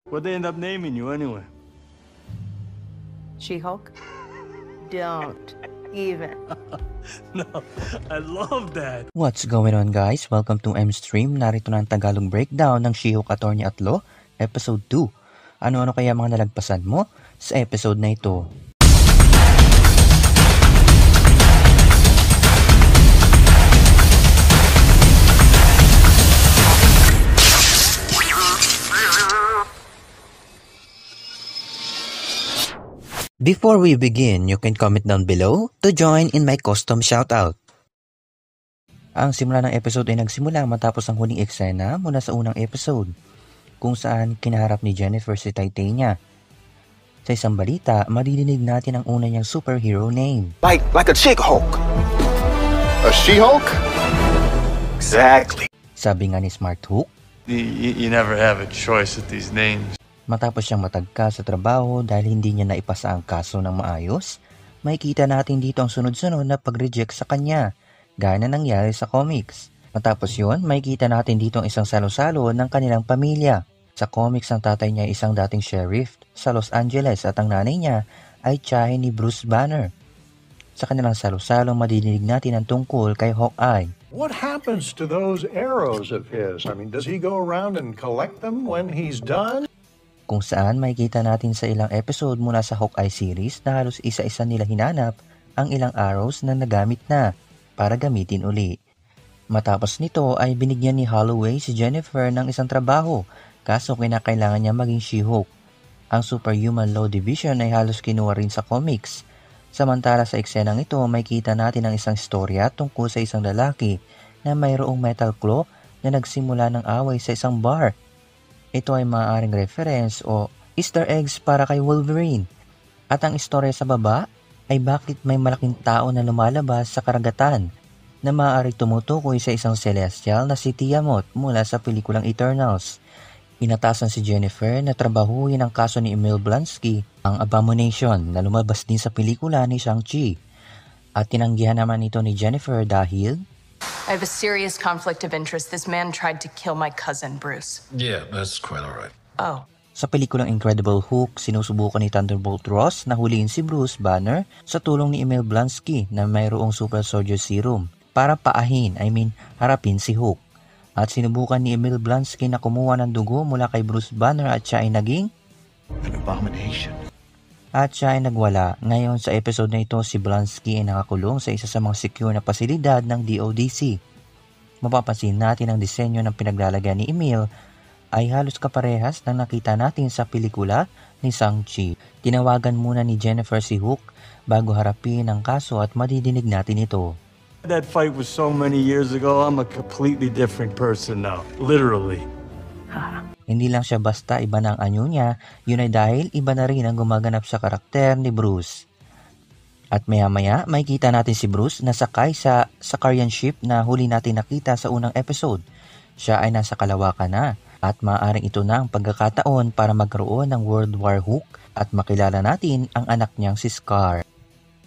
What'd they end up naming you anyway? She-Hulk? Don't even. No, I love that. What's going on, guys? Welcome to M-Stream. Narito na ang Tagalog breakdown ng She-Hulk Attorney at Law, Episode 2. Ano-ano kaya mga nalagpasan mo sa episode na ito? Before we begin, you can comment down below to join in my custom shoutout. Ang simula ng episode ay nagsimula matapos ang huling eksena mula sa unang episode, kung saan kinaharap ni Jennifer si Titania. Sa isang balita, maririnig natin ang una niyang superhero name. Like a She-Hulk. A She-Hulk? Exactly. Sabi nga ni Smart Hook. You never have a choice with these names. Matapos siyang matagka sa trabaho dahil hindi niya naipasa ang kaso ng maayos, makikita natin dito ang sunod-sunod na pag-reject sa kanya, gaya na nangyari sa comics. Matapos yun, makikita natin dito ang isang salo-salo ng kanilang pamilya. Sa comics, ang tatay niya ay isang dating sheriff sa Los Angeles at ang nanay niya ay tiyahin ni Bruce Banner. Sa kanilang salo-salo, madidinig natin ang tungkol kay Hawkeye. What happens to those arrows of his? I mean, does he go around and collect them when he's done? Kung saan makikita natin sa ilang episode mula sa Hawkeye series na halos isa-isa nila hinanap ang ilang arrows na nagamit na para gamitin uli. Matapos nito ay binigyan ni Holloway si Jennifer ng isang trabaho, kaso kinakailangan niya maging She-Hulk. Ang Superhuman Law Division ay halos kinuha rin sa comics. Samantala sa eksenang ito, makikita natin ang isang istorya tungkol sa isang lalaki na mayroong metal claw na nagsimula ng away sa isang bar. Ito ay maaaring reference o Easter eggs para kay Wolverine. At ang istorya sa baba ay bakit may malaking tao na lumalabas sa karagatan na maaaring tumutukoy sa isang celestial na si Tiamat mula sa pelikulang Eternals. Inatasan si Jennifer na trabahuin ang kaso ni Emil Blonsky, ang Abomination na lumabas din sa pelikula ni Shang-Chi. At tinanggihan naman ito ni Jennifer dahil I have a serious conflict of interest. This man tried to kill my cousin, Bruce. Yeah, that's quite all right. Oh. Sa pelikulang Incredible Hulk, sinusubukan ni Thunderbolt Ross na huliin si Bruce Banner sa tulong ni Emil Blonsky na mayroong Super Soldier Serum para harapin si Hulk. At sinubukan ni Emil Blonsky na kumuha ng dugo mula kay Bruce Banner at siya ay naging An abomination. At siya ay nagwala. Ngayon sa episode na ito, si Blonsky ay nakakulong sa isa sa mga secure na pasilidad ng DODC. Mapapansin natin ang disenyo ng pinaglalagyan ni Emil ay halos kaparehas ng nakita natin sa pelikula ni Shang-Chi. Tinawagan muna ni Jennifer si Hook bago harapin ang kaso at madidinig natin ito. That fight was so many years ago. I'm a completely different person now. Literally. Hindi lang siya basta iba na ang anyo niya, yun ay dahil iba na rin ang gumaganap sa karakter ni Bruce. At maya-maya, makikita natin si Bruce na sakay sa Sakarian ship na huli natin nakita sa unang episode. Siya ay nasa Kalawakan na at maaaring ito na ang pagkakataon para magkaroon ng World War Hulk at makilala natin ang anak niyang si Scar.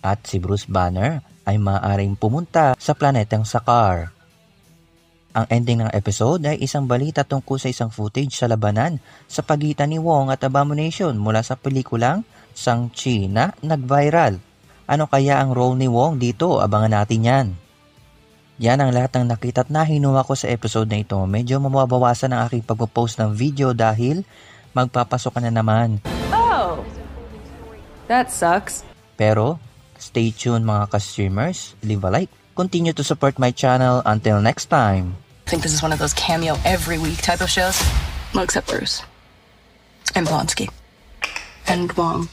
At si Bruce Banner ay maaaring pumunta sa planetang Sakaar. Ang ending ng episode ay isang balita tungkol sa isang footage sa labanan sa pagitan ni Wong at Abomination mula sa pelikulang Shang-Chi na nag-viral. Ano kaya ang role ni Wong dito? Abangan natin yan. Yan ang lahat ng nakita at nahinuha ko sa episode na ito. Medyo mababawasan ang aking pagpo-post ng video dahil magpapasok ka na naman. Oh! That sucks. Pero, stay tuned mga ka-streamers. Leave a like. Continue to support my channel. Until next time. I think this is one of those cameo every week type of shows. Well, except Bruce. And Blonsky. And Wong.